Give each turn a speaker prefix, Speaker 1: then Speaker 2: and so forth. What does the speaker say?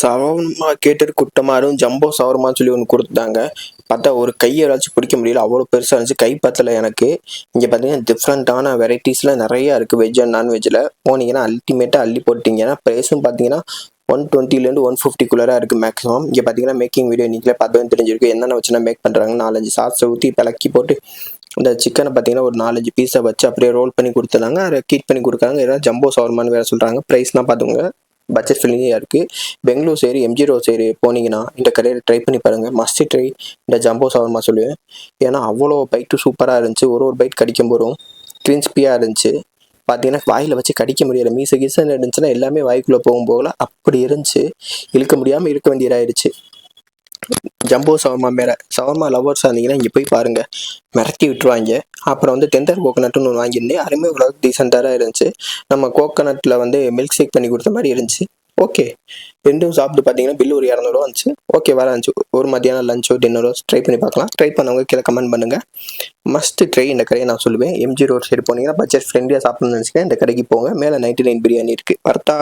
Speaker 1: Shawarma கேட்டது குட்டமாரும் jumbo ஷவர்மான்னு சொல்லி ஒன்று கொடுத்தாங்க. பார்த்தா ஒரு கையை வச்சு பிடிக்க முடியல, அவ்வளோ பெருசாக இருந்துச்சு. கை பத்தலை எனக்கு. இங்கே பார்த்தீங்கன்னா டிஃப்ரெண்ட்டான வெரைட்டிஸில் நிறையா இருக்குது. வெஜ் அண்ட் நான்வெஜ்ஜில் போனீங்கன்னா அல்டிமேட்டாக அள்ளி போட்டிங்கன்னா ப்ரைஸும் பார்த்தீங்கன்னா 120லேருந்து 150க்குள்ளே இருக்குது மேக்ஸிமம். இங்கே பார்த்தீங்கன்னா மேக்கிங் வீடியோ நீங்களே பார்த்து தெரிஞ்சிருக்கு. என்னென்ன வச்சுனா மேக் பண்ணுறாங்க. 4-5 சாஸை ஊற்றி பிளக்கி போட்டு இந்த சிக்கனை பார்த்தீங்கன்னா ஒரு 4-5 பீஸை வச்சு அப்படியே ரோல் பண்ணி கொடுத்துறாங்க. அதை கீட் பண்ணி கொடுக்குறாங்க. இதெல்லாம் ஜம்போ ஷவர்மான்னு வேறு சொல்கிறாங்க. ப்ரைஸ்லாம் பார்த்துங்க, பட்ஜெட் ஃப்ரெண்ட்லியாக இருக்குது. Bangalore side MG road side போனீங்கன்னா இந்த கடையில் ட்ரை பண்ணி பாருங்கள். மஸ்ட் ட்ரை இந்த ஜம்போ ஷவர்மா சொல்லுவேன். ஏன்னா அவ்வளோ பைட்டு சூப்பராக இருந்துச்சு. ஒரு பைட் கடிக்கும் போதும் கிரிஸ்பியாக இருந்துச்சு. பார்த்தீங்கன்னா வாயில் வச்சு கடிக்க முடியலை. மீச கீசன்னு இருந்துச்சுன்னா எல்லாமே வாய்க்குள்ளே போகல, அப்படி இருந்துச்சு. இழுக்க முடியாமல் இருக்க வேண்டியதாகிடுச்சு. ஜம்போ ஷவர்மா மேலே ஷவர்மா லவர்ஸாக இருந்தீங்கன்னா இங்கே போய் பாருங்கள், மிரட்டி விட்டுருவாங்க. அப்புறம் வந்து டெண்டர் கோகோனட்னு ஒன்று வாங்கியிருந்தேன். அதுவுமே ஓரளவுக்கு டீசெண்டாக இருந்துச்சு. நம்ம கோகோனட்டில் வந்து மில்க் ஷேக் பண்ணி கொடுத்த மாதிரி இருந்துச்சு. ஓகே, ரெண்டும் சாப்பிட்டு பார்த்தீங்கன்னா பில்லு ஒரு 200 ரூபா வந்துச்சு. ஓகே, வர இருந்துச்சு. ஒரு மத்தியானம் லஞ்சோ டின்னரோ ட்ரை பண்ணி பார்க்கலாம். ட்ரை பண்ணவங்க கீழே கமெண்ட் பண்ணுங்கள். மஸ்ட் ட்ரை இந்த கடையை நான் சொல்லுவேன். எம்ஜி ரோட் சைடு போனீங்கன்னா பட்ஜெட் ஃப்ரெண்ட்லியாக சாப்பிடணும்னு நினச்சிங்கன்னா இந்த கடைக்கு போங்க. மேலே 99 பிரியாணி இருக்குது. வரட்டா?